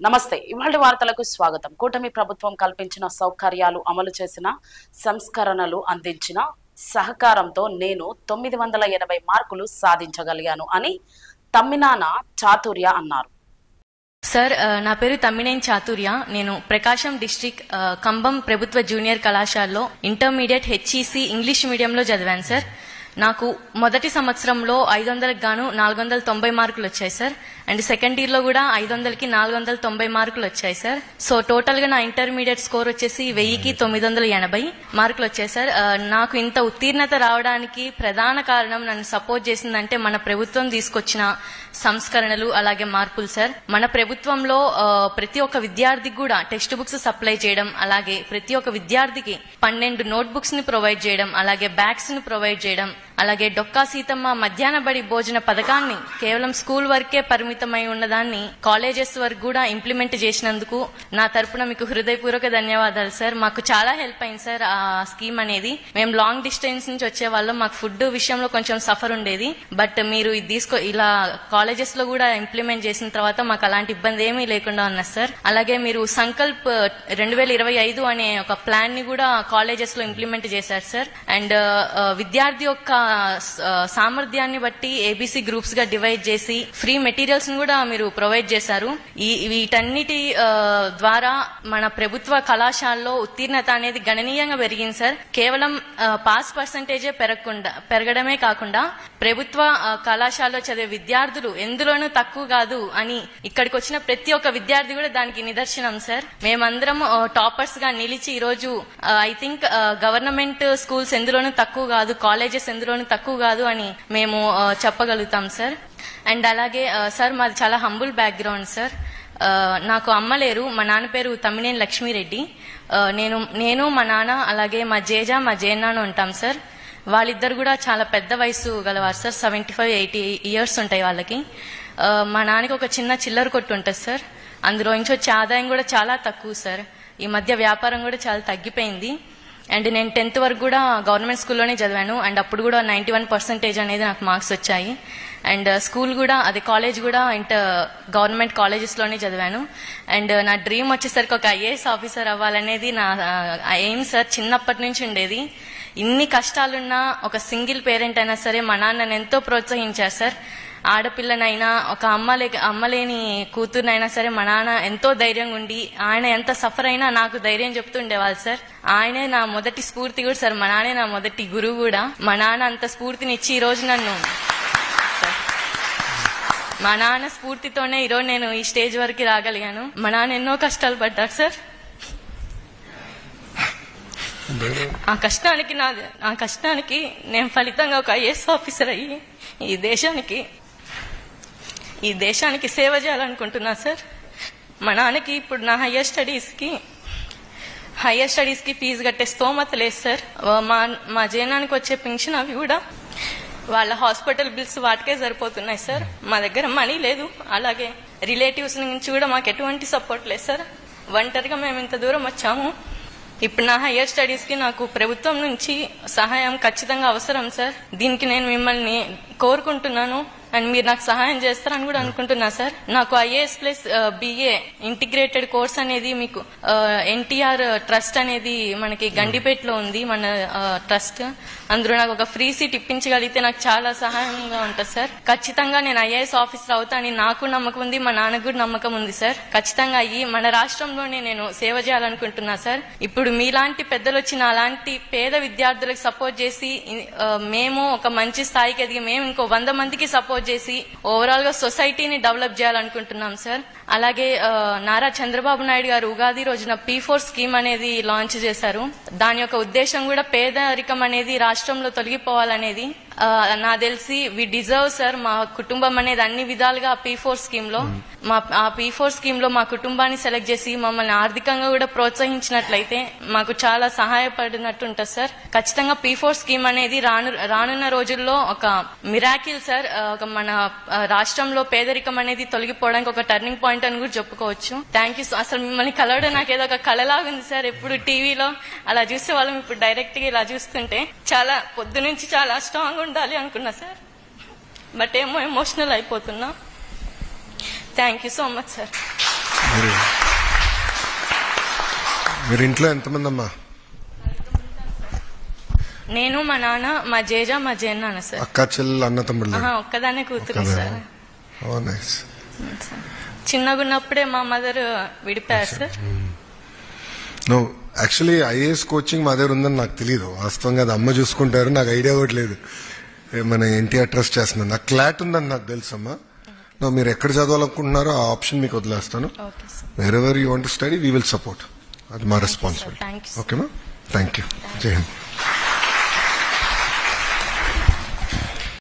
నమస్తే. ఇవాళ వార్తలకు స్వాగతం. కూటమి ప్రభుత్వం కల్పించిన సౌకర్యాలు, అమలు చేసిన సంస్కరణలు, అందించిన సహకారంతో నేను 980 మార్కులు సాధించగలిగాను అని తమ్మినాన చాతుర్య అన్నారు. సార్, నా పేరు తమ్మినేని చాతుర్య. నేను ప్రకాశం డిస్ట్రిక్ట్ కంబం ప్రభుత్వ జూనియర్ కళాశాలలో ఇంటర్మీడియట్ హెచ్ఈసి ఇంగ్లీష్ మీడియంలో చదివాను సార్. నాకు మొదటి సంవత్సరంలో 500కి గాను 490 మార్కులు వచ్చాయి సార్. అండ్ సెకండ్ ఇయర్ లో కూడా 500కి 490 మార్కులు వచ్చాయి సార్. సో టోటల్ గా నా ఇంటర్మీడియట్ స్కోర్ వచ్చేసి 1000కి 980 మార్కులు వచ్చాయి సార్. నాకు ఇంత ఉత్తీర్ణత రావడానికి ప్రధాన కారణం, నన్ను సపోర్ట్ చేసిందంటే మన ప్రభుత్వం తీసుకొచ్చిన సంస్కరణలు, అలాగే మార్పులు సార్. మన ప్రభుత్వంలో ప్రతి ఒక్క విద్యార్థికి కూడా టెక్స్ట్ బుక్స్ సప్లై చేయడం, అలాగే ప్రతి ఒక్క విద్యార్థికి 12 నోట్ బుక్స్ ని ప్రొవైడ్ చేయడం, అలాగే బ్యాగ్స్ ని ప్రొవైడ్ చేయడం, అలాగే డొక్కా సీతమ్మ మధ్యాహ్న బడి భోజన పథకాన్ని కేవలం స్కూల్ వరకే పరిమితమై ఉన్నదాన్ని కాలేజెస్ వరకు కూడా ఇంప్లిమెంట్ చేసినందుకు నా తరపున మీకు హృదయపూర్వక ధన్యవాదాలు సార్. మాకు చాలా హెల్ప్ అయింది సార్ ఆ స్కీమ్ అనేది. మేము లాంగ్ డిస్టెన్స్ నుంచి వచ్చే వాళ్ళం, మాకు ఫుడ్ విషయంలో కొంచెం సఫర్ ఉండేది. బట్ మీరు ఇది ఇలా కాలేజెస్ లో కూడా ఇంప్లిమెంట్ చేసిన తర్వాత మాకు అలాంటి ఇబ్బంది ఏమీ లేకుండా ఉన్నది సార్. అలాగే మీరు సంకల్ప్ 2025 అనే ఒక ప్లాన్ ని కూడా కాలేజెస్ లో ఇంప్లిమెంట్ చేశారు సార్. అండ్ విద్యార్థి యొక్క సామర్థ్యాన్ని బట్టి ఏబీసీ గ్రూప్స్ గా డివైడ్ చేసి ఫ్రీ మెటీరియల్స్ ని కూడా మీరు ప్రొవైడ్ చేశారు. వీటన్నిటి ద్వారా మన ప్రభుత్వ కళాశాలలో ఉత్తీర్ణత అనేది గణనీయంగా పెరిగింది సార్. కేవలం పాస్ పర్సంటేజే పెరగడమే కాకుండా ప్రభుత్వ కళాశాలలో చదివే విద్యార్థులు ఎందులోనూ తక్కువ కాదు అని ఇక్కడికి వచ్చిన ప్రతి ఒక్క విద్యార్థి కూడా దానికి నిదర్శనం సార్. మేమందరం టాపర్స్ గా నిలిచి ఈరోజు ఐ థింక్ గవర్నమెంట్ స్కూల్స్ ఎందులోనూ తక్కువ కాదు, కాలేజెస్ ఎందులోనూ తక్కువ కాదు అని మేము చెప్పగలుగుతాం సార్. అండ్ అలాగే సార్, మాది చాలా హంబుల్ బ్యాక్గ్రౌండ్ సార్. నాకు అమ్మ లేరు. మా నాన్న పేరు తమ్మినేని లక్ష్మీరెడ్డి. నేను మా నాన్న అలాగే మా జేజ మా జేనాన్న ఉంటాం సార్. వాళ్ళిద్దరు కూడా చాలా పెద్ద వయసు గలవారు సార్. 75-80 ఇయర్స్ ఉంటాయి వాళ్ళకి. మా నాన్నకి ఒక చిన్న చిల్లర కొట్టు ఉంటుంది సార్. అందులో నుంచి వచ్చే ఆదాయం కూడా చాలా తక్కువ సార్. ఈ మధ్య వ్యాపారం కూడా చాలా తగ్గిపోయింది. అండ్ నేను 10th వరకు కూడా గవర్నమెంట్ స్కూల్లోనే చదివాను. అండ్ అప్పుడు కూడా 91% అనేది నాకు మార్క్స్ వచ్చాయి. అండ్ స్కూల్ కూడా, అదే కాలేజ్ కూడా గవర్నమెంట్ కాలేజెస్ లోనే చదివాను. అండ్ నా డ్రీమ్ వచ్చేసరికి ఒక ఐఏఎస్ ఆఫీసర్ అవ్వాలనేది నా ఎయిమ్ సార్. చిన్నప్పటి నుంచి ఉండేది. ఇన్ని కష్టాలున్నా ఒక సింగిల్ పేరెంట్ అయినా సరే మా నాన్న ఎంతో ప్రోత్సహించారు సార్. ఆడపిల్లనైనా, ఒక అమ్మలేని కూతురునైనా సరే మా నాన్న ఎంతో ధైర్యంగా ఉండి, ఆయన ఎంత సఫర్ అయినా నాకు ధైర్యం చెప్తూ ఉండేవాళ్ళు సార్. ఆయనే నా మొదటి స్ఫూర్తి కూడా సార్. మా నాన్నే నా మొదటి గురువు కూడా. మా నాన్న అంత స్ఫూర్తినిచ్చి ఈరోజు మా నాన్న స్ఫూర్తితోనే ఈరోజు నేను ఈ స్టేజ్ వరకు రాగలిగాను. మా నాన్న ఎన్నో కష్టాలు పడ్డారు సార్. ఆ కష్టానికి నేను ఫలితంగా ఒక ఐఏఎస్ ఆఫీసర్ అయ్యి ఈ దేశానికి సేవ చేయాలనుకుంటున్నా సార్. మా నాన్నకి ఇప్పుడు నా హయ్యర్ స్టడీస్ కి ఫీజు కట్టే స్తోమత లేదు సార్. మా జనానికి వచ్చే పెన్షన్ అవి కూడా వాళ్ళ హాస్పిటల్ బిల్స్ వాటికే సరిపోతున్నాయి సార్. మా దగ్గర మనీ లేదు. అలాగే రిలేటివ్స్ నుంచి కూడా మాకు ఎటువంటి సపోర్ట్ లేదు సార్. ఒంటరిగా మేము ఇంత దూరం వచ్చాము. ఇప్పుడు నా హయ్యర్ స్టడీస్ కి నాకు ప్రభుత్వం నుంచి సహాయం ఖచ్చితంగా అవసరం సార్. దీనికి నేను మిమ్మల్ని కోరుకుంటున్నాను. అండ్ మీరు నాకు సహాయం చేస్తారని కూడా అనుకుంటున్నా సార్. నాకు IAS plus BA integrated course అనేది మీకు ఎన్టీఆర్ ట్రస్ట్ అనేది మనకి గండిపేటలో ఉంది, మన ట్రస్ట్. అందులో నాకు ఒక ఫ్రీ సీట్ ఇప్పించగలిగితే నాకు చాలా సహాయంగా ఉంటుంది సార్. ఖచ్చితంగా నేను ఐఏఎస్ ఆఫీసర్ అవుతానని నాకు నమ్మకం ఉంది, మా నాన్నకు కూడా నమ్మకం ఉంది సార్. ఖచ్చితంగా అయ్యి మన రాష్ట్రంలోనే నేను సేవ చేయాలనుకుంటున్నా సార్. ఇప్పుడు మీలాంటి పెద్దలు వచ్చిన అలాంటి పేద విద్యార్థులకు సపోర్ట్ చేసి మేము ఒక మంచి స్థాయికి ఎదిగి మేము ఇంకో 100 మందికి సపోర్ట్ చేసి ఓవరాల్ గా సొసైటీని డెవలప్ చేయాలనుకుంటున్నాం సార్. అలాగే నారా చంద్రబాబు నాయుడు గారు ఉగాది రోజున P4 స్కీమ్ అనేది లాంచ్ చేశారు. దాని యొక్క ఉద్దేశం కూడా పేదరికం అనేది రాష్ట్రంలో తొలగిపోవాలనేది. నా తెలిసి వి డిజర్వ్ సార్. మా కుటుంబం అనేది అన్ని విధాలుగా P4 స్కీమ్ లో P4 స్కీమ్ లో మా కుటుంబాన్ని సెలెక్ట్ చేసి మమ్మల్ని ఆర్థికంగా కూడా ప్రోత్సహించినట్లయితే మాకు చాలా సహాయపడినట్టు ఉంటుంది సార్. ఖచ్చితంగా P4 స్కీమ్ అనేది రానున్న రోజుల్లో ఒక మిరాకిల్ సార్. ఒక మన రాష్ట్రంలో పేదరికం అనేది తొలగిపోవడానికి ఒక టర్నింగ్ పాయింట్ పాయింట్ అని కూడా చెప్పుకోవచ్చు. Thank you. అసలు మిమ్మల్ని కలవడం నాకు ఏదో ఒక కళలాగా ఉంది సార్. ఎప్పుడు టీవీలో అలా చూసే వాళ్ళం, ఇప్పుడు డైరెక్ట్ గా ఇలా చూస్తుంటే చాలా పొద్దు నుంచి చాలా స్ట్రాంగ్ ఉండాలి అనుకున్నా సార్, బట్ ఏమో ఎమోషనల్ అయిపోతున్నా. Thank you so much sir. మీరు ఇంట్లో ఎంతమంది అమ్మా? నేను, మా నాన్న, మా జేజ, మా జేన్నాన్న సార్. అక్క చెల్లెలు అన్న తమ్ముళ్ళు? ఒక్కదానే కూతురు సార్. చిన్నగా ఉన్నప్పుడే మా మదర్ విడిపోయారు sir. No, actually IAS coaching మా దగ్గర ఉందని నాకు తెలియదు. వాస్తవంగా అది అమ్మ చూసుకుంటారు, నాకు ఐడియా కూడా లేదు. మన ఎన్టీఆర్ ట్రస్ట్ చేస్తున్నాను, నాకు క్లాట్ ఉందని నాకు తెలుసమ్మా. నో, మీరు ఎక్కడ చదవాలనుకుంటున్నారో ఆ ఆప్షన్ మీకు వదిలేస్తాను. Wear ever you want to study we will support. అది మా రెస్పాన్సిబిలిటీ. ఓకేమా? Thank you. జై హింద్.